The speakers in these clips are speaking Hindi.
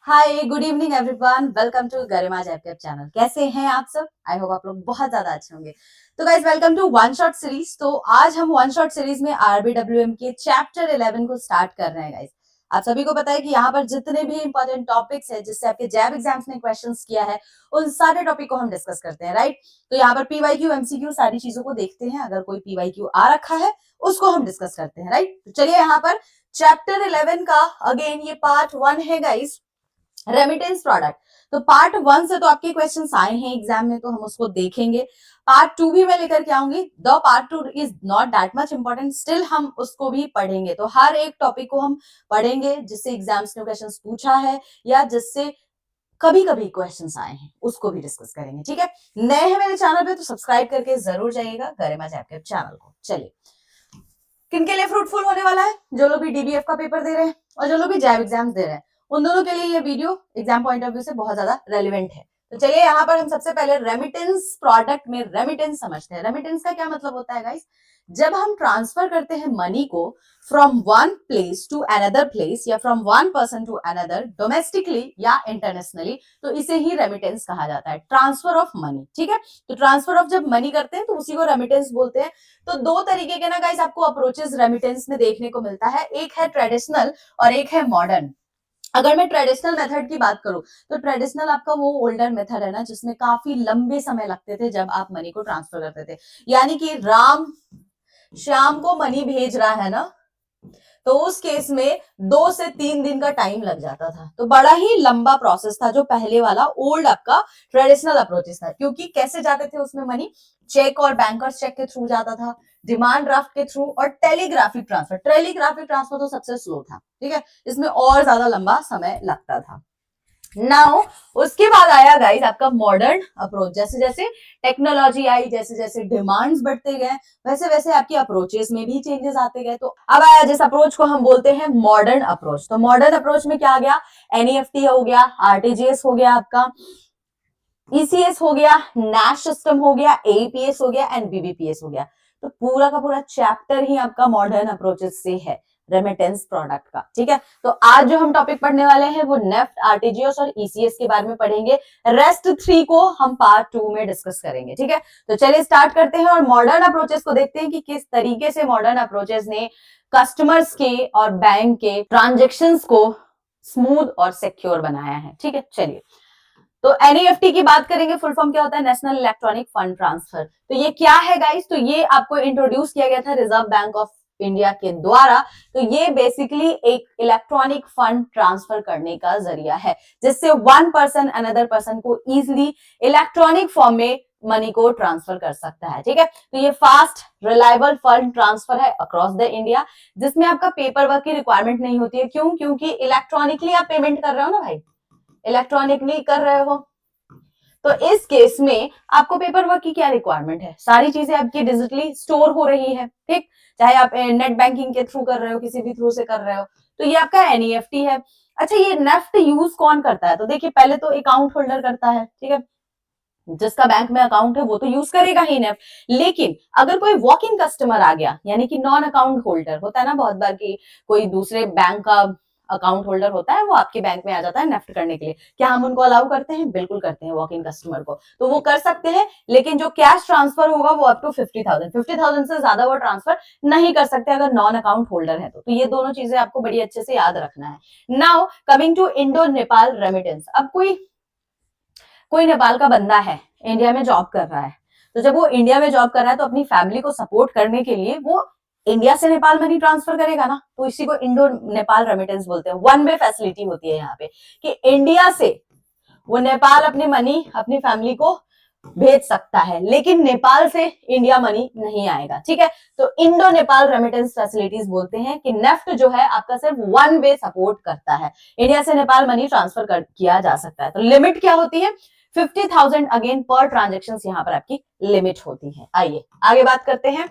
Hi good evening everyone, welcome to Garima's app channel. कैसे हैं आप सब? आई होप आप लोग बहुत ज्यादा अच्छे होंगे। तो guys welcome to one shot series. तो आज हम वन शॉट सीरीज में आरबीडब्ल्यूएम के चैप्टर 11 को स्टार्ट कर रहे हैं गाइज। आप सभी को पता है कि यहाँ पर जितने भी इंपॉर्टेंट टॉपिक्स है जिससे आपके जैब एग्जाम्स ने क्वेश्चंस किया है उन सारे टॉपिक को हम डिस्कस करते हैं, राइट। तो यहाँ पर पीवाईक्यू एमसीक्यू सारी चीजों को देखते हैं। अगर कोई पीवाईक्यू आ रखा है उसको हम डिस्कस करते हैं, राइट। तो चलिए यहाँ पर चैप्टर 11 का अगेन ये पार्ट 1 है गाइज, रेमिटेंस प्रोडक्ट। तो पार्ट 1 से तो आपके क्वेश्चंस आए हैं एग्जाम में, तो हम उसको देखेंगे। पार्ट 2 भी मैं लेकर के आऊंगी, the part 2 is not that much important, still हम उसको भी पढ़ेंगे। तो हर एक टॉपिक को हम पढ़ेंगे जिससे एग्जाम्स ने क्वेश्चंस पूछा है या जिससे कभी कभी क्वेश्चंस आए हैं उसको भी डिस्कस करेंगे, ठीक है। नए हैं मेरे चैनल पे तो सब्सक्राइब करके जरूर जाइएगा गरिमा जैप के चैनल को। चलिए, किनके लिए फ्रूटफुल होने वाला है? जो लोग भी डीबीएफ का पेपर दे रहे हैं और जो लोग भी जैब एग्जाम्स दे रहे हैं, उन दोनों के लिए ये video exam point of view से बहुत ज्यादा रेलिवेंट है। तो चलिए यहाँ पर हम सबसे पहले रेमिटेंस प्रोडक्ट में रेमिटेंस समझते हैं। रेमिटेंस का क्या मतलब होता है गाइस? जब हम ट्रांसफर करते हैं मनी को from one place to another place या from one person to another, domestically या इंटरनेशनली, तो इसे ही रेमिटेंस कहा जाता है, ट्रांसफर ऑफ मनी, ठीक है। तो ट्रांसफर ऑफ जब मनी करते हैं तो उसी को रेमिटेंस बोलते हैं। तो दो तरीके के ना गाइस आपको अप्रोचेस रेमिटेंस में देखने को मिलता है, एक है ट्रेडिशनल और एक है मॉडर्न। अगर मैं ट्रेडिशनल मेथड की बात करूं तो ट्रेडिशनल आपका वो ओल्डर मेथड है ना जिसमें काफी लंबे समय लगते थे जब आप मनी को ट्रांसफर करते थे। यानी कि राम श्याम को मनी भेज रहा है ना, तो उस केस में 2 से 3 दिन का टाइम लग जाता था। तो बड़ा ही लंबा प्रोसेस था जो पहले वाला ओल्ड आपका ट्रेडिशनल अप्रोचेस था। क्योंकि कैसे जाते थे उसमें मनी? चेक और बैंकर्स चेक के थ्रू जाता था, डिमांड ड्राफ्ट के थ्रू और टेलीग्राफिक ट्रांसफर। टेलीग्राफिक ट्रांसफर तो सबसे स्लो था, ठीक है, इसमें और ज्यादा लंबा समय लगता था। नाउ उसके बाद आया गाइस आपका मॉडर्न अप्रोच। जैसे जैसे टेक्नोलॉजी आई, जैसे जैसे डिमांड्स बढ़ते गए, वैसे वैसे आपकी अप्रोचेस में भी चेंजेस आते गए। तो अब आया जिस अप्रोच को हम बोलते हैं मॉडर्न अप्रोच। तो मॉडर्न अप्रोच में क्या आ गया? एनईएफटी हो गया, आरटीजीएस हो गया, आपका ईसीएस हो गया, नैश सिस्टम हो गया, एईपीएस हो गया एंड बीबीपीएस हो गया। तो पूरा का पूरा चैप्टर ही आपका मॉडर्न अप्रोचेस से है, रेमिटेंस प्रोडक्ट का, ठीक है। तो आज जो हम टॉपिक पढ़ने वाले हैं वो नेफ्ट, आरटीजीएस और ईसीएस के बारे में पढ़ेंगे। रेस्ट 3 को हम पार्ट 2 में डिस्कस करेंगे, ठीक है। तो चलिए स्टार्ट करते हैं और मॉडर्न अप्रोचेस को देखते हैं कि किस तरीके से मॉडर्न अप्रोचेस ने कस्टमर्स के और बैंक के ट्रांजेक्शन्स को स्मूथ और सिक्योर बनाया है, ठीक है। चलिए, तो एनईएफटी की बात करेंगे। फुल फॉर्म क्या होता है? National electronic fund transfer. तो ये क्या है गाइस? तो ये आपको इंट्रोड्यूस किया गया था रिजर्व बैंक ऑफ इंडिया के द्वारा। तो ये बेसिकली एक इलेक्ट्रॉनिक फंड ट्रांसफर करने का जरिया है जिससे वन पर्सन अनदर पर्सन को इजिली इलेक्ट्रॉनिक फॉर्म में मनी को ट्रांसफर कर सकता है, ठीक है। तो ये फास्ट रिलायबल फंड ट्रांसफर है अक्रॉस द इंडिया, जिसमें आपका पेपर वर्क की रिक्वायरमेंट नहीं होती है। क्यों? क्योंकि इलेक्ट्रॉनिकली आप पेमेंट कर रहे हो ना भाई, इलेक्ट्रॉनिकली कर रहे हो। तो इस केस में आपको पेपर वर्क की क्या रिक्वायरमेंट है? सारी चीजें आपकी डिजिटली स्टोर हो रही है, ठीक। चाहे आप नेट बैंकिंग के थ्रू कर रहे हो, किसी भी थ्रू से कर रहे हो, तो ये आपका एनईएफटी है। अच्छा, ये नेफ्ट यूज कौन करता है? तो देखिए, पहले तो अकाउंट होल्डर करता है, ठीक है। जिसका बैंक में अकाउंट है वो तो यूज करेगा ही नेफ्ट। लेकिन अगर कोई वॉक इन कस्टमर आ गया, यानी कि नॉन अकाउंट होल्डर, होता है ना बहुत बार कि कोई दूसरे बैंक का अकाउंट होल्डर होता है, वो आपके बैंक में आ जाता है नेफ्ट करने के लिए, क्या हम उनको अलाउ करते हैं? बिल्कुल करते हैं। वॉक इन कस्टमर को तो वो कर सकते हैं, लेकिन जो कैश ट्रांसफर होगा वो अप टू 50,000 से ज्यादा वो ट्रांसफर नहीं कर सकते अगर नॉन अकाउंट होल्डर है। तो ये दोनों चीजें आपको बड़ी अच्छे से याद रखना है। Now coming to Indo Nepal remittance. अब कोई नेपाल का बंदा है, इंडिया में जॉब कर रहा है, तो जब वो इंडिया में जॉब कर रहा है तो अपनी फैमिली को सपोर्ट करने के लिए वो इंडिया से नेपाल मनी ट्रांसफर करेगा ना, तो इसी को इंडो नेपाल रेमिटेंस बोलते हैं। वन वे फैसिलिटी होती है यहाँ पे कि इंडिया से वो नेपाल अपनी मनी अपनी फैमिली को भेज सकता है, लेकिन नेपाल से इंडिया मनी नहीं आएगा, ठीक है। तो इंडो नेपाल रेमिटेंस फैसिलिटीज बोलते हैं कि नेफ्ट जो है आपका सिर्फ वन वे सपोर्ट करता है, इंडिया से नेपाल मनी ट्रांसफर किया जा सकता है। तो लिमिट क्या होती है? 50,000 अगेन पर ट्रांजेक्शन यहाँ पर आपकी लिमिट होती है। आइए आगे बात करते हैं।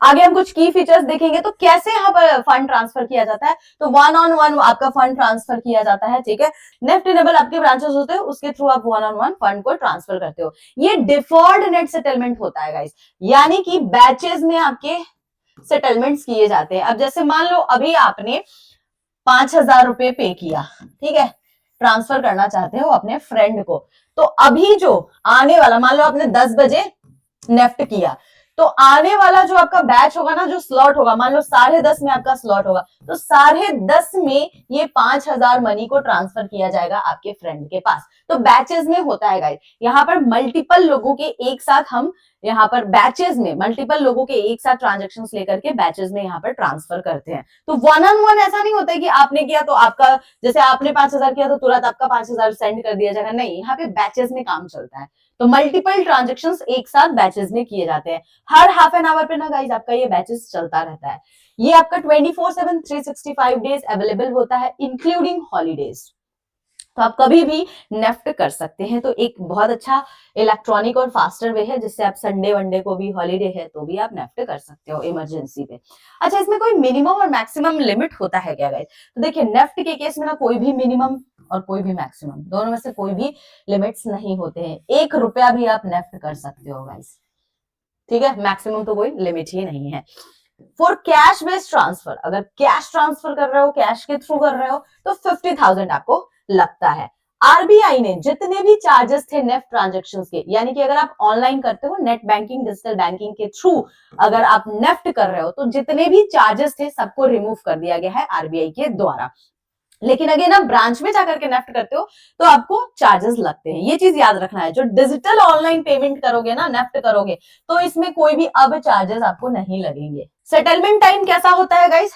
आगे हम कुछ की फीचर्स देखेंगे। तो कैसे यहाँ पर फंड ट्रांसफर किया जाता है? तो वन ऑन वन आपका फंड ट्रांसफर किया जाता है, ठीक है। नेफ्ट इनेबल आपके ब्रांचेस होते हैं, उसके थ्रू आप वन ऑन वन फंड को ट्रांसफर करते हो। ये डिफर्ड नेट सेटलमेंट होता है गाइस, यानी कि बैचेस में आपके सेटलमेंट्स किए जाते हैं। अब जैसे मान लो अभी आपने 5,000 रुपए पे किया, ठीक है, ट्रांसफर करना चाहते हो अपने फ्रेंड को, तो अभी जो आने वाला, मान लो आपने 10 बजे नेफ्ट किया, तो आने वाला जो आपका बैच होगा ना, जो स्लॉट होगा, मान लो 10:30 में आपका स्लॉट होगा, तो 10:30 में ये 5,000 मनी को ट्रांसफर किया जाएगा आपके फ्रेंड के पास। तो बैचेस में होता है गाइस, यहाँ पर मल्टीपल लोगों के एक साथ हम यहाँ पर बैचेस में मल्टीपल लोगों के एक साथ ट्रांजेक्शन लेकर के बैचेस में यहाँ पर ट्रांसफर करते हैं। तो वन ऑन वन ऐसा नहीं होता है कि आपने किया तो आपका, जैसे आपने 5,000 किया तो तुरंत आपका 5,000 सेंड कर दिया जाएगा, नहीं, यहाँ पे बैचेस में काम चलता है। तो मल्टीपल ट्रांजेक्शन एक साथ बैचेस में किए जाते हैं। हर हाफ एन आवर पे ना गाइज आपका ये बैचेस चलता रहता है। ये आपका 24/7 365 डेज अवेलेबल होता है, इंक्लूडिंग हॉलीडेज। तो आप कभी भी नेफ्ट कर सकते हैं। तो एक बहुत अच्छा इलेक्ट्रॉनिक और फास्टर वे है, जिससे आप संडे वनडे को भी, हॉलीडे है तो भी आप नेफ्ट कर सकते हो इमरजेंसी पे। अच्छा, इसमें कोई मिनिमम और मैक्सिमम लिमिट होता है क्या गाइस? तो देखिए, नेफ्ट के केस में ना कोई भी मिनिमम और कोई भी मैक्सिमम, दोनों में से कोई भी लिमिट्स नहीं होते हैं। 1 रुपया भी आप नेफ्ट कर सकते हो गाइस, ठीक है, मैक्सिमम तो कोई लिमिट ही नहीं है। फॉर कैश बेस्ड ट्रांसफर, अगर कैश ट्रांसफर कर रहे हो, कैश के थ्रू कर रहे हो, तो 50,000 आपको लगता है। आरबीआई ने जितने भी चार्जेस थे नेफ्ट ट्रांजैक्शंस के, यानी कि अगर आप ऑनलाइन करते हो, नेट बैंकिंग, डिजिटल बैंकिंग के थ्रू अगर आप नेफ्ट कर रहे हो, तो जितने भी चार्जेस थे सबको रिमूव कर दिया गया है आरबीआई के द्वारा। लेकिन अगर आप ब्रांच में जाकर के नेफ्ट करते हो तो आपको चार्जेस लगते हैं। ये चीज याद रखना है, जो डिजिटल ऑनलाइन पेमेंट करोगे ना, नेफ्ट करोगे, तो इसमें कोई भी अब चार्जेस आपको नहीं लगेंगे। सेटलमेंट टाइम कैसा होता है गाइस?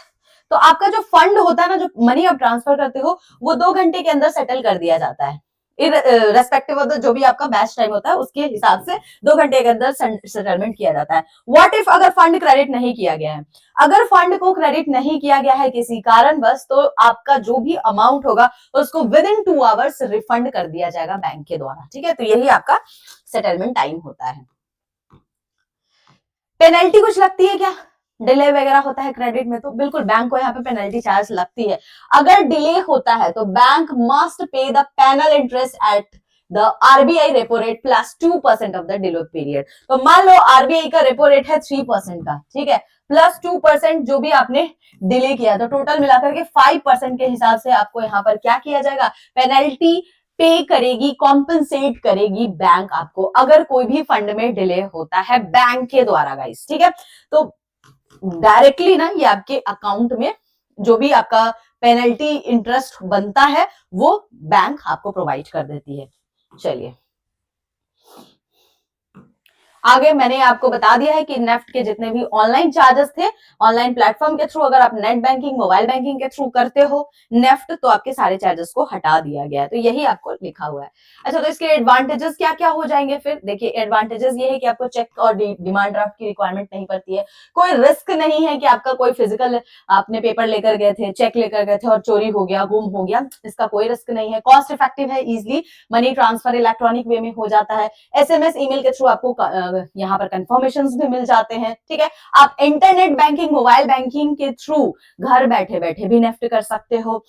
तो आपका जो फंड होता है ना, जो मनी आप ट्रांसफर करते हो, वो 2 घंटे के अंदर सेटल कर दिया जाता है। रेस्पेक्टिव ऑफ द जो भी आपका बैच टाइम होता है, उसके हिसाब से 2 घंटे के अंदर सेटलमेंट किया जाता है। व्हाट इफ अगर फंड क्रेडिट नहीं किया गया है? अगर फंड को क्रेडिट नहीं किया गया है किसी कारणवश, तो आपका जो भी अमाउंट होगा उसको विद इन 2 आवर्स रिफंड कर दिया जाएगा बैंक के द्वारा, ठीक है। तो यही आपका सेटलमेंट टाइम होता है। पेनल्टी कुछ लगती है क्या? डिले वगैरह होता है क्रेडिट में, तो बिल्कुल बैंक को यहाँ पे पेनल्टी चार्ज लगती है। अगर डिले होता है तो bank must pay the penal interest at the RBI repo rate plus 2% of the delay period. तो मान लो आरबीआई का रेपो रेट है 3% का, ठीक है, प्लस 2% जो भी आपने डिले किया, तो टोटल मिलाकर के 5% के हिसाब से आपको यहाँ पर क्या किया जाएगा? पेनल्टी पे करेगी, कॉम्पनसेट करेगी बैंक आपको, अगर कोई भी फंड में डिले होता है बैंक के द्वारा गाइस, ठीक है। तो डायरेक्टली ना ये आपके अकाउंट में जो भी आपका पेनल्टी इंटरेस्ट बनता है वो बैंक आपको प्रोवाइड कर देती है। चलिए आगे मैंने आपको बता दिया है कि नेफ्ट के जितने भी ऑनलाइन चार्जेस थे, ऑनलाइन प्लेटफॉर्म के थ्रू अगर आप नेट बैंकिंग, मोबाइल बैंकिंग के थ्रू करते हो नेफ्ट, तो आपके सारे चार्जेस को हटा दिया गया है। तो यही आपको लिखा हुआ है। अच्छा, तो इसके एडवांटेजेस क्या क्या हो जाएंगे? फिर देखिए, एडवांटेजेस ये है कि आपको चेक और डिमांड ड्राफ्ट की रिक्वायरमेंट नहीं पड़ती है, कोई रिस्क नहीं है कि आपका कोई फिजिकल आपने पेपर लेकर गए थे, चेक लेकर गए थे और चोरी हो गया, गुम हो गया, इसका कोई रिस्क नहीं है। कॉस्ट इफेक्टिव है, इजिली मनी ट्रांसफर इलेक्ट्रॉनिक वे में हो जाता है। एसएमएस, ईमेल के थ्रू आपको यहाँ पर कंफर्मेशंस भी मिल जाते हैं, ठीक है। आप इंटरनेट बैंकिंग, मोबाइल बैंकिंग के थ्रू घर बैठे बैठे भी नेफ्ट कर सकते हो।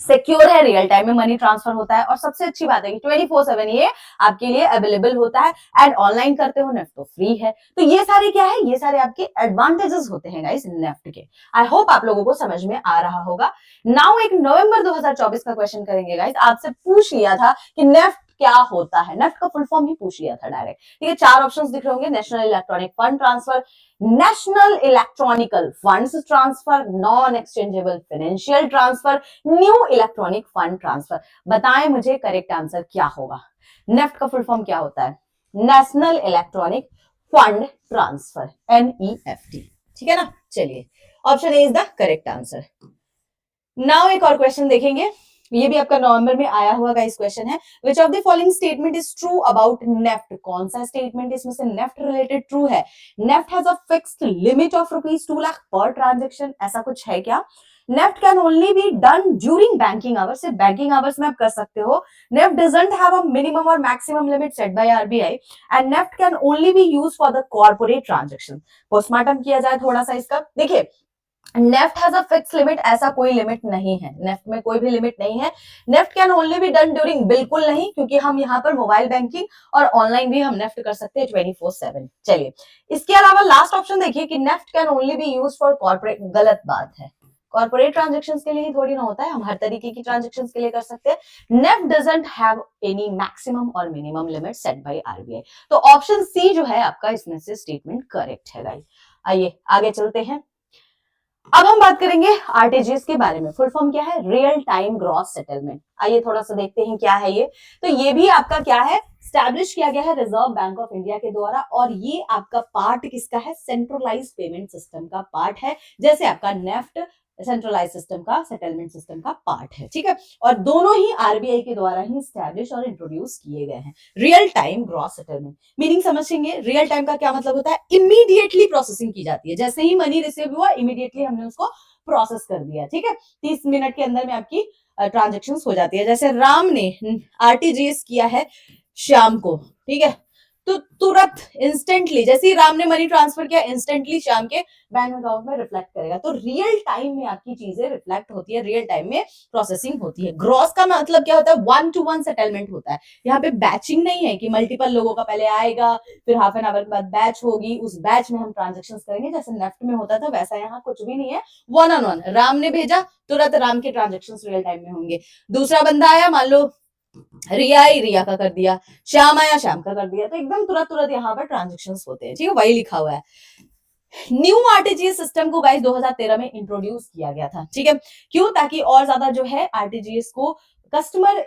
सिक्योर है, रियल टाइम में मनी ट्रांसफर होता है, और सबसे अच्छी बात है कि 24/7 ये आपके लिए अवेलेबल होता है। एंड ऑनलाइन करते हो नेफ्ट तो फ्री है। तो ये सारे क्या है? ये सारे आपके एडवांटेजेस होते हैं गाइस नेफ्ट के। आई होप आप लोगों को समझ में आ रहा होगा। नाउ एक नवंबर 2024 का क्वेश्चन करेंगे गाइस। आपसे पूछ लिया था कि नेफ्ट क्या होता है, नेफ्ट का फुल फॉर्म ही पूछ लिया था डायरेक्ट, ठीक है। 4 ऑप्शंस दिख रहे होंगे: national electronic fund transfer, national electronical funds transfer, non exchangeable financial transfer, new electronic fund transfer. बताएं मुझे करेक्ट आंसर क्या होगा? नेफ्ट का फुल फॉर्म क्या होता है? National electronic fund transfer, NEFT, ठीक है ना। चलिए, option A is the correct answer. Now एक और क्वेश्चन देखेंगे, ये भी आपका नवंबर में आया हुआ गाइस क्वेश्चन है। Which of the following statement is true about NEFT? कौन सा स्टेटमेंट इसमें से नेफ्ट रिलेटेड ट्रू है? NEFT has a fixed limit of ₹2 lakh पर ट्रांजेक्शन, ऐसा कुछ है क्या? NEFT can only be done during banking hours, सिर्फ बैंकिंग आवर्स में आप कर सकते हो। NEFT doesn't have a minimum और maximum limit set by RBI, and NEFT can only be used for the corporate transaction. Postmortem किया जाए थोड़ा सा इसका, देखिए, NEFT has a fix limit, ऐसा कोई लिमिट नहीं है, नेफ्ट में कोई भी लिमिट नहीं है। NEFT can only be done during, बिल्कुल नहीं, क्योंकि हम यहाँ पर मोबाइल बैंकिंग और ऑनलाइन भी हम नेफ्ट कर सकते हैं 24/7। चलिए, इसके अलावा लास्ट ऑप्शन देखिए कि NEFT can only B use for corporate, गलत बात है। कॉर्पोरेट ट्रांजेक्शन्स के लिए ही थोड़ी ना होता है, हम हर तरीके की ट्रांजेक्शन्स के लिए कर सकते हैं। NEFT doesn't have any maximum और minimum limit set by RBI. तो ऑप्शन सी जो है आपका इसमें से स्टेटमेंट करेक्ट है गाइस। आइए आगे चलते हैं। अब हम बात करेंगे आरटीजीएस के बारे में। फुल फॉर्म क्या है? Real time gross settlement. आइए थोड़ा सा देखते हैं क्या है ये। तो ये भी आपका क्या है? स्टैब्लिश किया गया है रिजर्व बैंक ऑफ इंडिया के द्वारा, और ये आपका पार्ट किसका है? सेंट्रलाइज पेमेंट सिस्टम का पार्ट है, जैसे आपका नेफ्ट सेंट्रलाइज सिस्टम का, सेटलमेंट सिस्टम का पार्ट है, ठीक है। और दोनों ही आरबीआई के द्वारा ही स्टैब्लिश और इंट्रोड्यूस किए गए हैं। Real time gross settlement meaning समझेंगे। रियल टाइम का क्या मतलब होता है? इमीडिएटली प्रोसेसिंग की जाती है, जैसे ही मनी रिसीव हुआ इमीडिएटली हमने उसको प्रोसेस कर दिया, ठीक है। 30 मिनट के अंदर में आपकी ट्रांजेक्शन हो जाती है। जैसे राम ने आरटीजीएस किया है श्याम को, ठीक है, तो तुरंत इंस्टेंटली जैसे ही राम ने मनी ट्रांसफर किया इंस्टेंटली श्याम के बैंक अकाउंट में रिफ्लेक्ट करेगा। तो रियल टाइम में आपकी चीजें रिफ्लेक्ट होती है, रियल टाइम में प्रोसेसिंग होती है। ग्रॉस का मतलब क्या होता है? 1 to 1 सेटलमेंट होता है। यहाँ पे बैचिंग नहीं है कि मल्टीपल लोगों का पहले आएगा फिर हाफ एन आवर के बाद बैच होगी, उस बैच में हम ट्रांजेक्शन करेंगे, जैसे नेफ्ट में होता था वैसा यहाँ कुछ भी नहीं है। 1 on 1 राम ने भेजा, तुरंत राम के ट्रांजेक्शन रियल टाइम में होंगे। दूसरा बंदा आया, मान लो रिया आई, रिया का कर दिया, श्याम आया, श्याम का कर दिया, तो एकदम तुरंत तुरंत यहाँ पर ट्रांजेक्शन्स होते हैं, ठीक है, वही लिखा हुआ है। न्यू आरटीजीएस सिस्टम को गाइस 2013 में इंट्रोड्यूस किया गया था, ठीक है। क्यों? ताकि और ज्यादा जो है आरटीजीएस को कस्टमर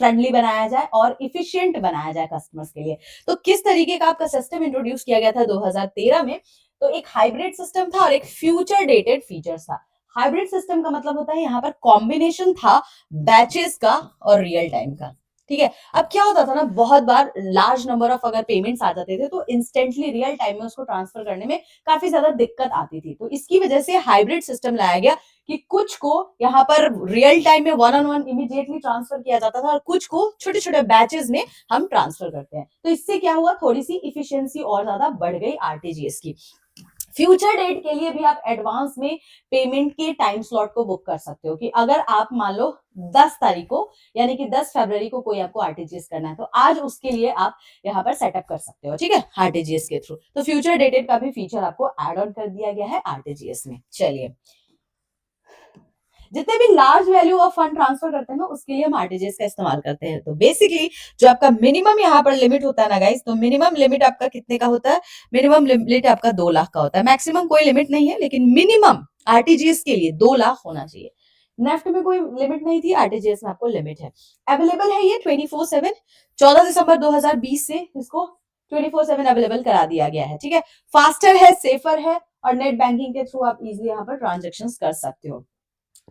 फ्रेंडली बनाया जाए और इफिशिएंट बनाया जाए कस्टमर्स के लिए। तो किस तरीके का आपका सिस्टम इंट्रोड्यूस किया गया था 2013 में? तो एक हाइब्रिड सिस्टम था और एक फ्यूचर डेटेड फीचर्स था। हाइब्रिड सिस्टम का मतलब होता है यहाँ पर कॉम्बिनेशन था बैचेस का और रियल टाइम का, ठीक है। अब क्या होता था ना, बहुत बार लार्ज नंबर ऑफ अगर पेमेंट्स आ जाते थे तो इंस्टेंटली रियल टाइम में उसको ट्रांसफर करने में काफी ज्यादा दिक्कत आती थी। तो इसकी वजह से हाइब्रिड सिस्टम लाया गया कि कुछ को यहाँ पर रियल टाइम में 1 on 1 इमीडिएटली ट्रांसफर किया जाता था और कुछ को छोटे छोटे बैचेस में हम ट्रांसफर करते हैं। तो इससे क्या हुआ? थोड़ी सी इफिशियंसी और ज्यादा बढ़ गई आरटीजीएस की। फ्यूचर डेट के लिए भी आप एडवांस में पेमेंट के टाइम स्लॉट को बुक कर सकते हो कि अगर आप मान लो 10 तारीख को यानी कि 10 फरवरी को कोई आपको आरटीजीएस करना है तो आज उसके लिए आप यहाँ पर सेटअप कर सकते हो, ठीक है, आरटीजीएस के थ्रू। तो फ्यूचर डेटेड का भी फीचर आपको एड ऑन कर दिया गया है आरटीजीएस में। चलिए, जितने भी large value of fund transfer करते हैं ना उसके लिए हम आरटीजीएस का इस्तेमाल करते हैं। तो बेसिकली जो आपका मिनिमम यहाँ पर लिमिट होता है ना गाइस, तो मिनिमम लिमिट आपका कितने का होता है? मिनिमम लिमिट आपका 2 लाख का होता है। मैक्सिमम कोई लिमिट नहीं है, लेकिन मिनिमम आरटीजीएस के लिए 2 लाख होना चाहिए। नेफ्ट में कोई लिमिट नहीं थी, आरटीजीएस में आपको लिमिट है। अवेलेबल है ये 24/7। 14 दिसंबर 2020 से इसको 24/7 अवेलेबल करा दिया गया है, ठीक है। फास्टर है, सेफर है और नेट बैंकिंग के थ्रू आप इजिली यहाँ पर ट्रांजेक्शन कर सकते हो।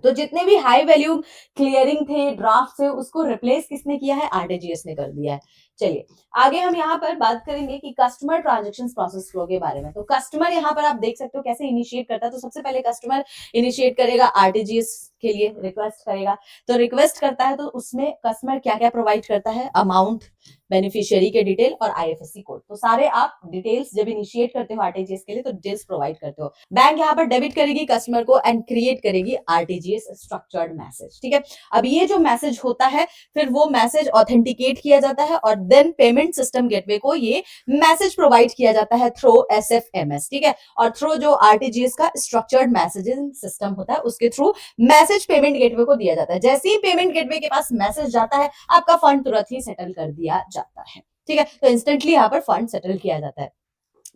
तो जितने भी हाई वैल्यू क्लियरिंग थे, ड्राफ्ट थे, उसको रिप्लेस किसने किया है? आरटीजीएस ने कर दिया है। चलिए आगे हम यहाँ पर बात करेंगे कि कस्टमर ट्रांजैक्शन प्रोसेस फ्लो के बारे में। तो कस्टमर यहाँ पर आप देख सकते हो कैसे इनिशिएट करता है। तो सबसे पहले कस्टमर इनिशिएट करेगा आरटीजीएस के लिए, रिक्वेस्ट करेगा। तो रिक्वेस्ट करता है तो उसमें कस्टमर क्या क्या प्रोवाइड करता है? अमाउंट, बेनिफिशियरी के डिटेल और आईएफएससी कोड। तो सारे आप डिटेल्स जब इनिशिएट करते हो आरटीजीएस के लिए तो डिटेल्स प्रोवाइड करते हो। बैंक यहाँ पर डेबिट करेगी कस्टमर को एंड क्रिएट करेगी आरटीजीएस स्ट्रक्चर्ड मैसेज, ठीक है। अब ये जो मैसेज होता है फिर वो मैसेज ऑथेंटिकेट किया जाता है और देन पेमेंट सिस्टम गेटवे को ये मैसेज प्रोवाइड किया जाता है थ्रू एसएफएमएस, ठीक है। और थ्रू जो आरटीजीएस का स्ट्रक्चर्ड मैसेजिंग सिस्टम होता है उसके थ्रू मैसेज पेमेंट गेटवे को दिया जाता है। जैसे ही पेमेंट गेटवे के पास मैसेज जाता है आपका फंड तुरंत ही सेटल कर दिया जाता है, ठीक है। तो इंस्टेंटली यहाँ पर फंड सेटल किया जाता है।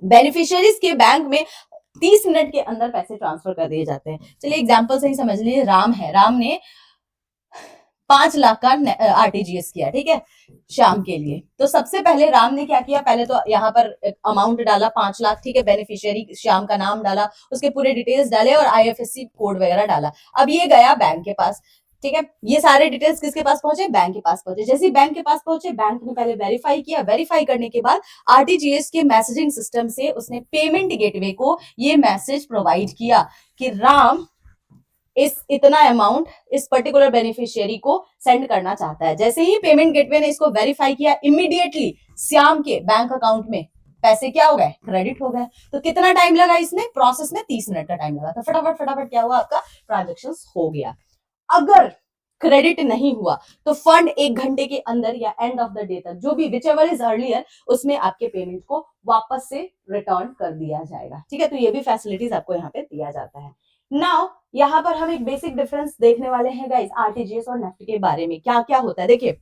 बेनिफिशियरीज के बैंक में 30 मिनट के अंदर पैसे ट्रांसफर कर दिए जाते हैं। चलिए एग्जांपल से ही समझ लीजिए, राम है, राम ने 5 लाख का आरटीजीएस किया, ठीक है, शाम के लिए। तो सबसे पहले राम ने क्या किया? पहले तो यहाँ पर अमाउंट डाला 5 लाख, ठीक है, बेनिफिशियरी श्याम का नाम डाला, उसके पूरे डिटेल्स डाले और आईएफएससी कोड वगैरह डाला। अब ये गया बैंक के पास, ठीक है। ये सारे डिटेल्स किसके पास पहुंचे? बैंक के पास पहुंचे। जैसे बैंक के पास पहुंचे, बैंक ने पहले वेरीफाई किया, वेरीफाई करने के बाद आरटीजीएस के मैसेजिंग सिस्टम से उसने पेमेंट गेटवे को ये मैसेज प्रोवाइड किया कि राम इस इतना अमाउंट इस पर्टिकुलर बेनिफिशियरी को सेंड करना चाहता है। जैसे ही पेमेंट गेटवे ने इसको वेरीफाई किया, इमीडिएटली श्याम के बैंक अकाउंट में पैसे क्या हो गए? क्रेडिट हो गए। तो कितना टाइम लगा इसमें? प्रोसेस में 30 मिनट का टाइम लगा। तो फटाफट फटाफट क्या हुआ? आपका ट्रांजेक्शन हो गया। अगर क्रेडिट नहीं हुआ तो फंड 1 घंटे के अंदर या एंड ऑफ द डे तक, जो भी विचएवर इज अर्लियर, उसमें आपके पेमेंट को वापस से रिटर्न कर दिया जाएगा, ठीक है। तो ये भी फैसिलिटीज आपको यहाँ पे दिया जाता है। नाउ यहाँ पर हम एक बेसिक डिफरेंस देखने वाले हैं गाइस आरटीजीएस और नेफ्ट के बारे में। क्या क्या होता है देखिए,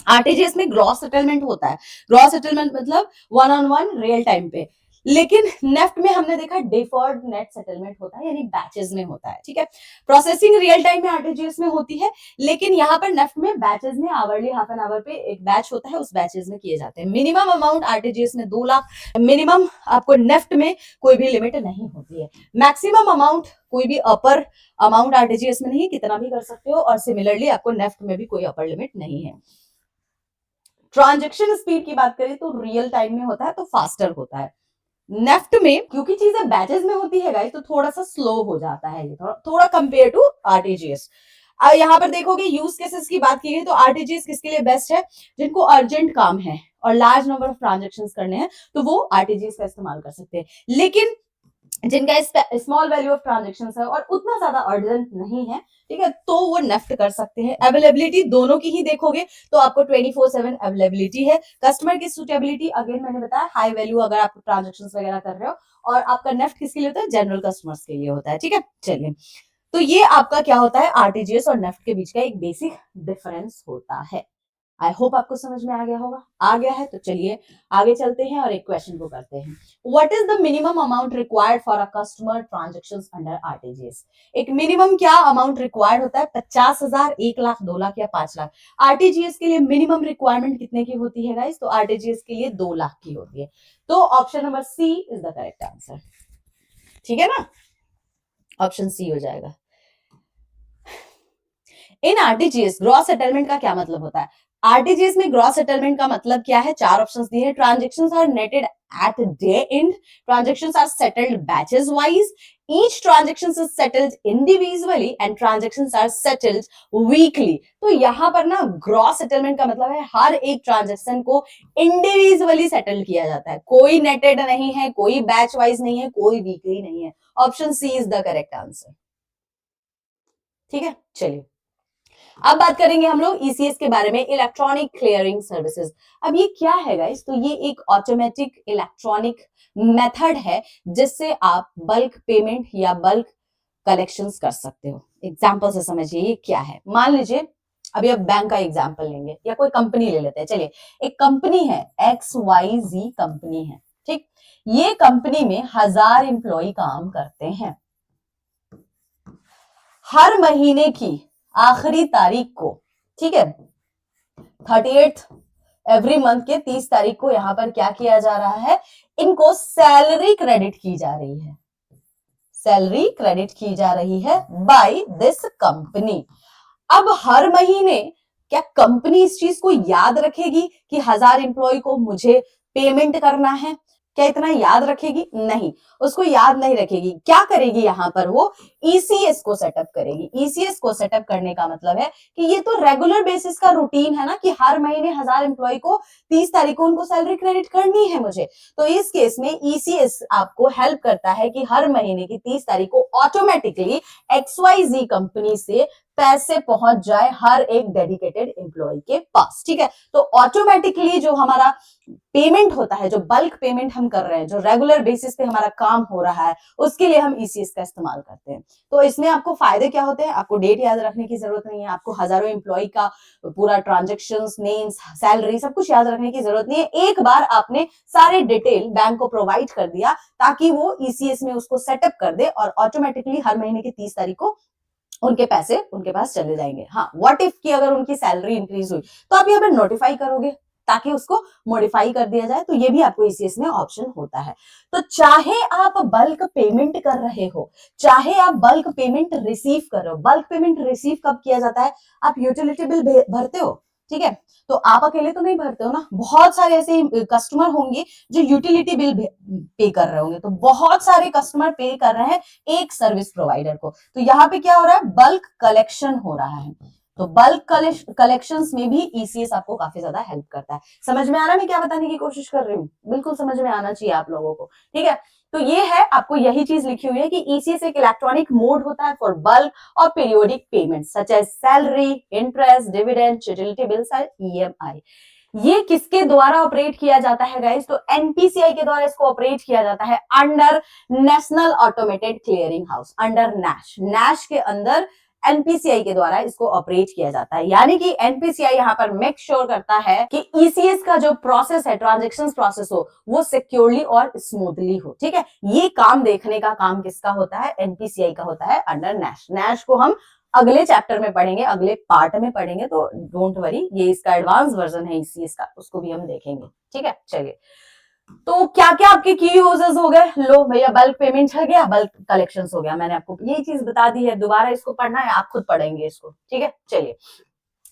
आरटीजीएस में ग्रॉस सेटलमेंट होता है, ग्रॉस सेटलमेंट मतलब one on one real time पे, लेकिन नेफ्ट में हमने देखा डिफर्ड नेट सेटलमेंट होता है, यानी बैचेस में होता है। ठीक है, प्रोसेसिंग रियल टाइम में आरटीजीएस में होती है, लेकिन यहाँ पर नेफ्ट में बैचेस में आवरली हाफ एन आवर पे एक बैच होता है, उस बैचेस में किए जाते हैं। मिनिमम अमाउंट आरटीजीएस में 2 लाख, मिनिमम आपको नेफ्ट में कोई भी लिमिट नहीं होती है। मैक्सिमम अमाउंट कोई भी अपर अमाउंट आरटीजीएस में नहीं, कितना भी कर सकते हो, और सिमिलरली आपको नेफ्ट में भी कोई अपर लिमिट नहीं है। ट्रांजेक्शन स्पीड की बात करें तो रियल टाइम में होता है तो फास्टर होता है। नेफ्ट में क्योंकि चीजें बैचेस में होती है गाइस, तो थोड़ा सा स्लो हो जाता है ये, थोड़ा कंपेयर टू आरटीजीएस। यहाँ पर देखोगे यूज केसेस की बात की गई तो आरटीजीएस किसके लिए बेस्ट है, जिनको अर्जेंट काम है और लार्ज नंबर ऑफ ट्रांजेक्शन करने हैं तो वो आरटीजीएस का इस्तेमाल कर सकते हैं। लेकिन जिनका स्मॉल वैल्यू ऑफ ट्रांजेक्शन है और उतना ज्यादा अर्जेंट नहीं है, ठीक है, तो वो नेफ्ट कर सकते हैं। अवेलेबिलिटी दोनों की ही देखोगे तो आपको 24/7 अवेलेबिलिटी है। कस्टमर की सुटेबिलिटी अगेन मैंने बताया हाई वैल्यू अगर आप ट्रांजेक्शन वगैरह कर रहे हो, और आपका नेफ्ट किसके लिए होता है, जनरल कस्टमर्स के लिए होता है। ठीक है, चलिए, तो ये आपका क्या होता है, आरटीजीएस और नेफ्ट के बीच का एक बेसिक डिफरेंस होता है। आई होप आपको समझ में आ गया होगा। आ गया है तो चलिए आगे चलते हैं और एक क्वेश्चन को करते हैं। What is the minimum amount required for a customer transactions under RTGS? एक मिनिमम क्या अमाउंट रिक्वायर्ड होता है, 50,000, 1 लाख, 2 लाख या 5 लाख? आरटीजीएस के लिए मिनिमम रिक्वायरमेंट कितने की होती है गाइस? तो आरटीजीएस के लिए 2 लाख की होती है। तो option number C is the correct answer. ठीक है ना, ऑप्शन सी हो जाएगा। इन आरटीजीएस ग्रॉस सेटलमेंट का क्या मतलब होता है? आरटीजीएस में ग्रॉस सेटलमेंट का मतलब क्या है? 4 ऑप्शंस दिए हैं। Transactions are netted at day end, transactions are settled batches wise, each transactions is settled individually and transactions are settled weekly. तो यहां पर ना ग्रॉस सेटलमेंट का मतलब है हर एक ट्रांजैक्शन को इंडिविजुअली सेटल किया जाता है, कोई नेटेड नहीं है, कोई बैच वाइज नहीं है, कोई वीकली नहीं है। Option C is the correct answer. ठीक है, चलिए अब बात करेंगे हम लोग ईसीएस के बारे में, इलेक्ट्रॉनिक क्लियरिंग सर्विसेज। अब ये क्या है गाइस? तो ये एक ऑटोमेटिक इलेक्ट्रॉनिक मेथड है जिससे आप बल्क पेमेंट या बल्क कलेक्शंस कर सकते हो। एग्जांपल से समझिए ये क्या है। मान लीजिए अभी अब बैंक का एग्जांपल लेंगे या कोई कंपनी ले लेते हैं। चलिए, एक कंपनी है XYZ कंपनी है, ठीक, ये कंपनी में 1000 एम्प्लॉय काम करते हैं। हर महीने की आखिरी तारीख को, ठीक है, 38 एवरी मंथ के 30 तारीख को यहां पर क्या किया जा रहा है, इनको सैलरी क्रेडिट की जा रही है, सैलरी क्रेडिट की जा रही है बाय दिस कंपनी। अब हर महीने क्या कंपनी इस चीज को याद रखेगी कि 1000 एम्प्लॉय को मुझे पेमेंट करना है? क्या इतना याद रखेगी? नहीं, उसको याद नहीं रखेगी। क्या करेगी यहां पर वो ईसीएस को सेटअप करेगी। ईसीएस को सेटअप करने का मतलब है कि ये तो रेगुलर बेसिस का रूटीन है ना कि हर महीने 1000 एम्प्लॉय को 30 तारीख को उनको सैलरी क्रेडिट करनी है मुझे। तो इस केस में ईसीएस आपको हेल्प करता है कि हर महीने की 30 तारीख को ऑटोमेटिकली XYZ कंपनी से पैसे पहुंच जाए हर एक डेडिकेटेड एम्प्लॉय के पास। ठीक है, तो ऑटोमेटिकली जो हमारा पेमेंट होता है, जो बल्क पेमेंट हम कर रहे हैं, जो रेगुलर बेसिस पे हमारा काम हो रहा है, उसके लिए हम ईसीएस का इस्तेमाल करते हैं। तो इसमें आपको फायदे क्या होते हैं? आपको डेट याद रखने की जरूरत नहीं है, आपको हजारों एम्प्लॉय का पूरा ट्रांजेक्शंस, नेम्स, सैलरी सब कुछ याद रखने की जरूरत नहीं है। एक बार आपने सारे डिटेल बैंक को प्रोवाइड कर दिया ताकि वो ईसीएस में उसको सेटअप कर दे और ऑटोमेटिकली हर महीने की 30 तारीख को उनके पैसे उनके पास चले जाएंगे। हाँ, व्हाट इफ की अगर उनकी सैलरी इंक्रीज हुई तो आप यहाँ पे नोटिफाई करोगे ताकि उसको मॉडिफाई कर दिया जाए। तो ये भी आपको ईसीएस में ऑप्शन होता है। तो चाहे आप बल्क पेमेंट कर रहे हो, चाहे आप बल्क पेमेंट रिसीव कर रहे हो। बल्क पेमेंट रिसीव कब किया जाता है? आप यूटिलिटी बिल भरते हो, ठीक है, तो आप अकेले तो नहीं भरते हो ना, बहुत सारे ऐसे कस्टमर होंगे जो यूटिलिटी बिल पे कर रहे होंगे। तो बहुत सारे कस्टमर पे कर रहे हैं एक सर्विस प्रोवाइडर को। तो यहाँ पे क्या हो रहा है? बल्क कलेक्शन हो रहा है। तो बल्क कलेक्शंस में भी ईसीएस आपको काफी ज्यादा हेल्प करता है। समझ में आ रहा है मैं क्या बताने की कोशिश कर रही हूँ? बिल्कुल समझ में आना चाहिए आप लोगों को। ठीक है, तो ये है, आपको यही चीज लिखी हुई है कि ईसीएस एक इलेक्ट्रॉनिक मोड होता है फॉर बल्क और periodic payment such as salary, interest, dividend, utility bills और ईएमआई। ये किसके द्वारा ऑपरेट किया जाता है गाइस? तो एनपीसीआई के द्वारा इसको ऑपरेट किया जाता है under national automated clearing house, under Nash. Nash के अंदर एनपीसीआई के द्वारा इसको ऑपरेट किया जाता है, यानी कि एनपीसीआई यहाँ पर मेक श्योर करता है कि ईसीएस का जो प्रोसेस है, ट्रांजैक्शन प्रोसेस हो, वो सिक्योरली और स्मूथली हो। ठीक है, ये काम देखने का काम किसका होता है? एनपीसीआई का होता है अंडर नैश। नैश को हम अगले चैप्टर में पढ़ेंगे, अगले पार्ट में पढ़ेंगे, तो डोंट वरी, ये इसका एडवांस वर्जन है ईसीएस का, उसको भी हम देखेंगे। ठीक है, चलिए, तो क्या क्या आपके की यूजेस हो गए? लो भैया, बल्क पेमेंट हो गया, बल्क कलेक्शंस हो गया, मैंने आपको यही चीज बता दी है, दोबारा इसको पढ़ना है, आप खुद पढ़ेंगे इसको। ठीक है, चलिए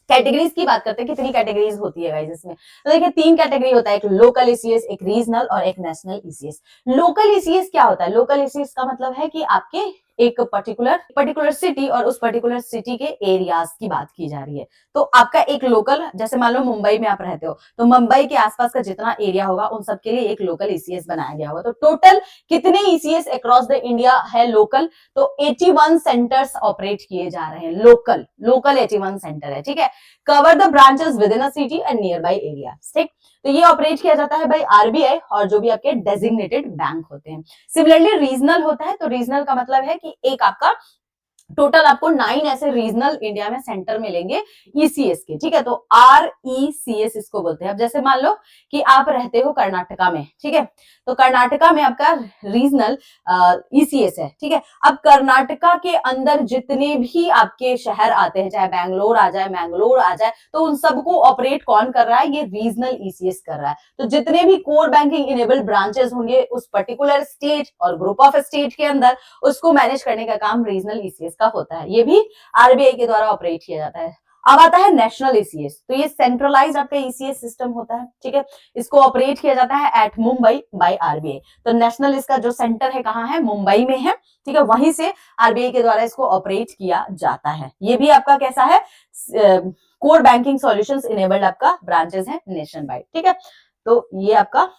कैटेगरीज की बात करते हैं, कितनी कैटेगरीज होती है गाइस इसमें? तो देखिए 3 कैटेगरी होता है, एक लोकल ईसीएस, एक रीजनल और एक नेशनल ईसीएस। लोकल ईसीएस क्या होता है? लोकल ईसीएस का मतलब है कि आपके एक पर्टिकुलर सिटी और उस पर्टिकुलर सिटी के एरियाज की बात की जा रही है। तो आपका एक लोकल, जैसे मान लो मुंबई में आप रहते हो, तो मुंबई के आसपास का जितना एरिया होगा उन सबके लिए एक लोकल ईसीएस बनाया गया होगा। तो टोटल कितने ईसीएस अक्रॉस द इंडिया है लोकल? तो 81 सेंटर्स ऑपरेट किए जा रहे हैं, लोकल 81 सेंटर है। ठीक है, cover the branches with in a city and near by area. ठीक, तो ये ऑपरेट किया जाता है बाय आरबीआई और जो भी आपके डेजिग्नेटेड बैंक होते हैं। सिमिलरली रीजनल होता है, तो रीजनल का मतलब है कि एक आपका टोटल आपको 9 ऐसे रीजनल इंडिया में सेंटर मिलेंगे ईसीएस के। ठीक है, तो आरईसीएस इसको बोलते हैं। अब जैसे मान लो कि आप रहते हो कर्नाटका में, ठीक है, तो कर्नाटका में आपका रीजनल ईसीएस है। ठीक है, अब कर्नाटका के अंदर जितने भी आपके शहर आते हैं, चाहे बैंगलोर आ जाए, मैंगलोर आ जाए, तो उन सबको ऑपरेट कौन कर रहा है? ये रीजनल ईसीएस कर रहा है। तो जितने भी कोर बैंकिंग इनेबल्ड ब्रांचेस होंगे उस पर्टिकुलर स्टेट और ग्रुप ऑफ स्टेट के अंदर, उसको मैनेज करने का काम रीजनल ईसीएस का होता है। ये भी आरबीआई के द्वारा ऑपरेट किया जाता है। अब आता है नेशनल ईसीएस, तो ये सेंट्रलाइज आपका ईसीएस सिस्टम होता है। ठीक है, इसको ऑपरेट किया जाता है एट मुंबई बाय आरबीआई। तो नेशनल इसका जो सेंटर है कहाँ है? मुंबई में है। ठीक है, वहीं से आरबीआई के द्वारा इसको ऑपरेट किया जाता है। ये भी आपका कैसा है? कोर बैंकिंग सॉल्यूशंस इनेबल्ड आपका ब्रांचेस है नेशन वाइड। ठीक है, तो ये आपका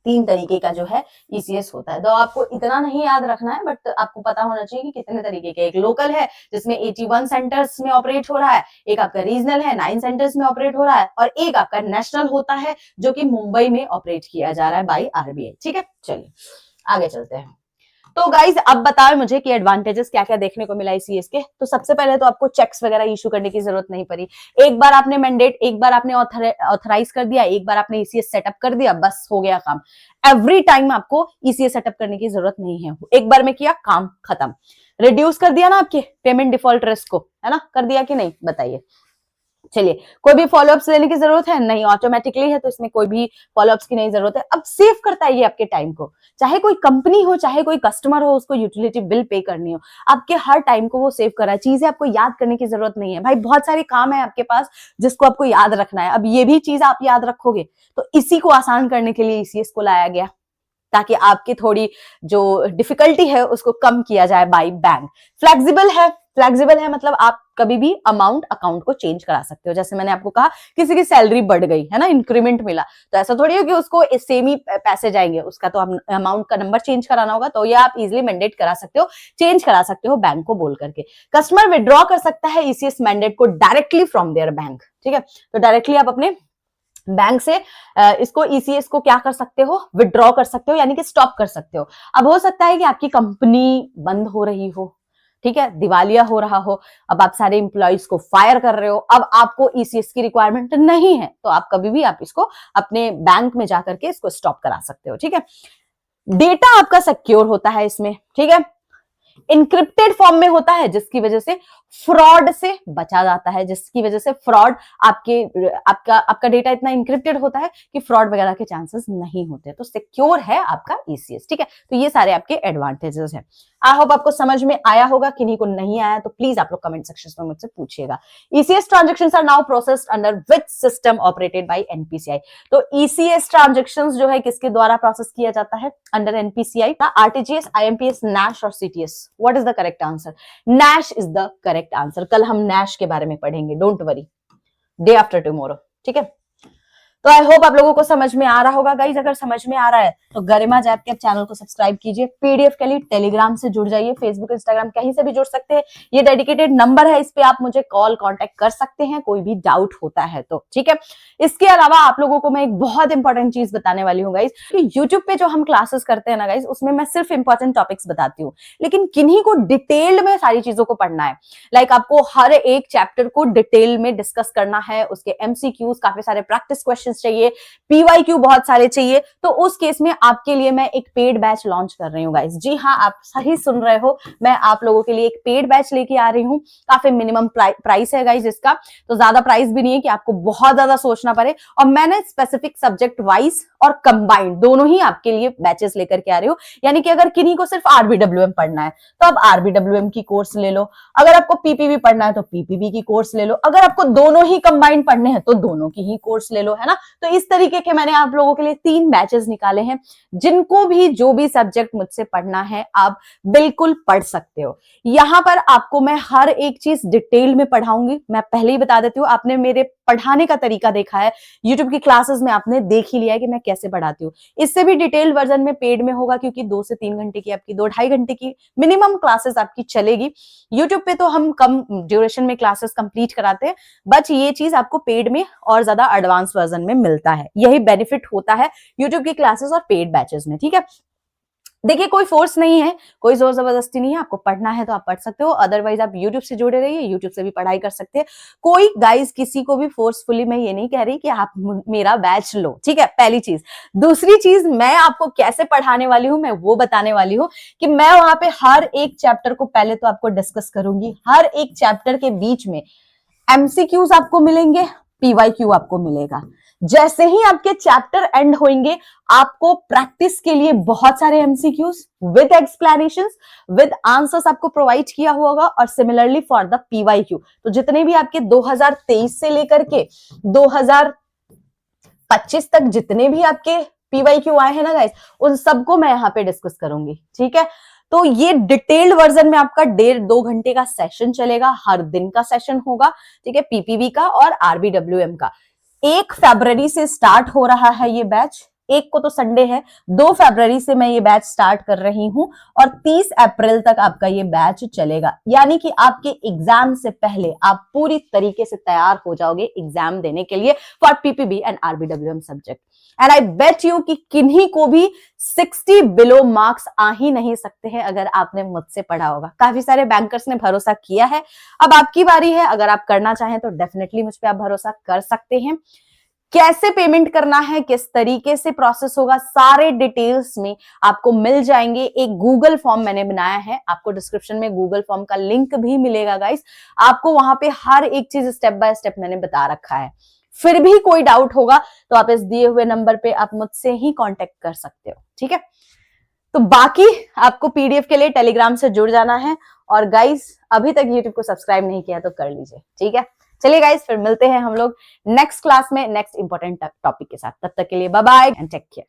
3 तरीके का जो है ईसीएस होता है। तो आपको इतना नहीं याद रखना है, बट आपको पता होना चाहिए कि कितने तरीके के। एक लोकल है जिसमें 81 सेंटर्स में ऑपरेट हो रहा है, एक आपका रीजनल है 9 सेंटर्स में ऑपरेट हो रहा है, और एक आपका नेशनल होता है जो कि मुंबई में ऑपरेट किया जा रहा है बाय आरबीआई। ठीक है, चलिए आगे चलते हैं। तो गाइज अब बताओ मुझे कि एडवांटेजेस क्या क्या देखने को मिला ईसीएस के। तो सबसे पहले तो आपको चेक्स वगैरह इशू करने की जरूरत नहीं पड़ी। एक बार आपने मैंडेट, एक बार आपने ऑथराइज कर दिया, एक बार आपने ईसीएस सेटअप कर दिया, बस हो गया काम। एवरी टाइम आपको ईसीएस सेटअप करने की जरूरत नहीं है, एक बार में किया काम खत्म। रिड्यूस कर दिया ना आपके पेमेंट डिफॉल्ट रिस्क को, है ना? कर दिया कि नहीं बताइए। चलिए, कोई भी फॉलोअप्स लेने की जरूरत है नहीं, ऑटोमेटिकली है, तो इसमें कोई भी फॉलोअप्स की नहीं जरूरत है। अब सेव करता है ये आपके टाइम को, चाहे कोई कंपनी हो, चाहे कोई कस्टमर हो, उसको यूटिलिटी बिल पे करनी हो, आपके हर टाइम को वो सेव कर रहा है। चीजें आपको याद करने की जरूरत नहीं है भाई, बहुत सारे काम है आपके पास जिसको आपको याद रखना है। अब ये भी चीज आप याद रखोगे, तो इसी को आसान करने के लिए ईसीएस को लाया गया, ताकि आपकी थोड़ी जो डिफिकल्टी है उसको कम किया जाए बाय बैंक। फ्लेक्सिबल है मतलब आप कभी भी अमाउंट अकाउंट को चेंज करा सकते हो। जैसे मैंने आपको कहा, किसी की सैलरी बढ़ गई है ना, इंक्रीमेंट मिला, तो ऐसा थोड़ी हो कि उसको सेम ही पैसे जाएंगे, उसका तो अमाउंट का नंबर चेंज कराना होगा। तो ये आप इजिली मैंडेट करा सकते हो, चेंज करा सकते हो बैंक को बोल करके। कस्टमर विड्रॉ कर सकता है ईसीएस मैंडेट को डायरेक्टली फ्रॉम देयर बैंक। ठीक है, तो डायरेक्टली आप अपने बैंक से इसको ईसीएस को क्या कर सकते हो? विड्रॉ कर सकते हो, यानी कि स्टॉप कर सकते हो। अब हो सकता है कि आपकी कंपनी बंद हो रही हो, ठीक है, दिवालिया हो रहा हो, अब आप सारे एम्प्लॉइज को फायर कर रहे हो, अब आपको ईसीएस की रिक्वायरमेंट नहीं है, तो आप कभी भी आप इसको अपने बैंक में जाकर के इसको स्टॉप करा सकते हो। ठीक है, डेटा आपका सिक्योर होता है इसमें। ठीक है, इंक्रिप्टेड फॉर्म में होता है, जिसकी वजह से फ्रॉड से बचा जाता है, जिसकी वजह से फ्रॉड आपका डेटा इतना इंक्रिप्टेड होता है कि फ्रॉड वगैरह के चांसेस नहीं होते। तो सिक्योर है आपका ईसीएस। ठीक है, तो ये सारे आपके एडवांटेजेस हैं। आई होप आपको समझ में आया होगा। किन्हीं को नहीं आया तो प्लीज आप लोग कमेंट सेक्शन में मुझसे पूछिएगा। ECS transactions are now processed under which system operated by NPCI. तो ईसीएस ट्रांजेक्शंस जो है किसके द्वारा प्रोसेस किया जाता है? Under NPCI. RTGS, IMPS, NACH और CTS. What is the correct answer? NACH is the correct answer. कल हम नैश के बारे में पढ़ेंगे, don't worry, day after tomorrow. ठीक है, तो आई होप आप लोगों को समझ में आ रहा होगा गाइज। अगर समझ में आ रहा है तो गरिमा जैप के चैनल को सब्सक्राइब कीजिए, पीडीएफ के लिए टेलीग्राम से जुड़ जाइए, फेसबुक इंस्टाग्राम कहीं से भी जुड़ सकते हैं। ये डेडिकेटेड नंबर है, इस पे आप मुझे कॉल कांटेक्ट कर सकते हैं कोई भी डाउट होता है तो, ठीक है। इसके अलावा आप लोगों को मैं एक बहुत इंपॉर्टेंट चीज बताने वाली हूँ गाइज, कि यूट्यूब पे जो हम क्लासेस करते हैं ना गाइज, उसमें मैं सिर्फ इंपॉर्टेंट टॉपिक्स बताती हूँ, लेकिन किन्हीं को डिटेल में सारी चीजों को पढ़ना है। लाइक आपको हर एक चैप्टर को डिटेल में डिस्कस करना है, उसके एमसीक्यूज, काफी सारे प्रैक्टिस क्वेश्चंस चाहिए, पीवाईक्यू बहुत सारे चाहिए, तो उस केस में आपके लिए मैं एक पेड बैच लॉन्च कर रही हूँ गाइस। जी हाँ, आप सही सुन रहे हो, मैं आप लोगों के लिए एक पेड बैच लेके आ रही हूँ। काफी मिनिमम प्राइस है गाइस इसका, तो ज्यादा प्राइस भी नहीं है कि आपको बहुत ज्यादा सोचना पड़े। और मैंने स्पेसिफिक सब्जेक्ट वाइज और कंबाइंड दोनों ही आपके लिए बैचेस लेकर के आ रही हूँ। यानी कि अगर किन्हीं को सिर्फ आरबीडब्ल्यूएम पढ़ना है तो आप आरबीडब्ल्यूएम की कोर्स ले लो, अगर आपको पीपीबी पढ़ना है तो पीपीबी की कोर्स ले लो, अगर आपको दोनों ही कंबाइंड पढ़ने हैं तो दोनों की ही कोर्स ले लो, है ना। तो इस तरीके के मैंने आप लोगों के लिए 3 बैचेस निकाले हैं, जिनको भी जो भी सब्जेक्ट मुझसे पढ़ना है आप बिल्कुल पढ़ सकते हो। यहां पर आपको मैं हर एक चीज डिटेल में पढ़ाऊंगी। मैं पहले ही बता देती हूँ, आपने मेरे पढ़ाने का तरीका देखा है यूट्यूब की क्लासेस में, आपने देख ही लिया है कि मैं कैसे पढ़ाती हूँ। इससे भी डिटेल वर्जन में पेड में होगा, क्योंकि 2 से 3 घंटे की आपकी 2-2.5 घंटे की मिनिमम क्लासेस आपकी चलेगी। यूट्यूब पे तो हम कम ड्यूरेशन में क्लासेस कंप्लीट कराते हैं, बट ये चीज आपको पेड में और ज्यादा एडवांस वर्जन में मिलता है। यही बेनिफिट होता है यूट्यूब की क्लासेस और पेड बैचेस में, ठीक है। देखिए, कोई फोर्स नहीं है, कोई जोर जबरदस्ती नहीं है, आपको पढ़ना है तो आप पढ़ सकते हो, अदरवाइज आप यूट्यूब से जुड़े रहिए, यूट्यूब से भी पढ़ाई कर सकते हैं। कोई गाइस किसी को भी फोर्सफुली मैं ये नहीं कह रही कि आप मेरा बैच लो, ठीक है, पहली चीज। दूसरी चीज, मैं आपको कैसे पढ़ाने वाली हूं मैं वो बताने वाली हूँ, कि मैं वहां पे हर एक चैप्टर को पहले तो आपको डिस्कस करूंगी, हर एक चैप्टर के बीच में एमसीक्यूज आपको मिलेंगे, पीवाईक्यू आपको मिलेगा। जैसे ही आपके चैप्टर एंड होंगे, आपको प्रैक्टिस के लिए बहुत सारे MCQs with explanations, with answers आपको प्रोवाइड किया होगा। और सिमिलरली फॉर द पीवाईक्यू, तो जितने भी आपके 2023 से लेकर के 2025 तक जितने भी आपके पीवाईक्यू आए हैं ना गाइस, उन सबको मैं यहाँ पे डिस्कस करूंगी, ठीक है। तो ये डिटेल्ड वर्जन में आपका 1.5-2 घंटे का सेशन चलेगा, हर दिन का सेशन होगा, ठीक है, पीपीबी का और आरबीडब्ल्यूएम का। 1 फरवरी से स्टार्ट हो रहा है ये बैच, 1 को तो संडे है, 2 फरवरी से मैं ये बैच स्टार्ट कर रही हूं और 30 अप्रैल तक आपका ये बैच चलेगा। यानी कि आपके एग्जाम से पहले आप पूरी तरीके से तैयार हो जाओगे एग्जाम देने के लिए for PPB and RBWM subject. And I bet you कि किन्हीं को भी 60 बिलो मार्क्स आ ही नहीं सकते हैं अगर आपने मुझसे पढ़ा होगा। काफी सारे बैंकर्स ने भरोसा किया है, अब आपकी बारी है। अगर आप करना चाहें तो डेफिनेटली मुझ पे आप भरोसा कर सकते हैं। कैसे पेमेंट करना है, किस तरीके से प्रोसेस होगा, सारे डिटेल्स में आपको मिल जाएंगे। एक गूगल फॉर्म मैंने बनाया है, आपको डिस्क्रिप्शन में गूगल फॉर्म का लिंक भी मिलेगा गाइस। आपको वहां पे हर एक चीज स्टेप बाय स्टेप मैंने बता रखा है। फिर भी कोई डाउट होगा तो आप इस दिए हुए नंबर पे आप मुझसे ही कांटेक्ट कर सकते हो, ठीक है। तो बाकी आपको पीडीएफ के लिए टेलीग्राम से जुड़ जाना है। और गाइस, अभी तक यूट्यूब को सब्सक्राइब नहीं किया तो कर लीजिए, ठीक है। चलिए गाइस, फिर मिलते हैं हम लोग नेक्स्ट क्लास में नेक्स्ट इंपॉर्टेंट टॉपिक के साथ। तब तक के लिए bye bye and take care.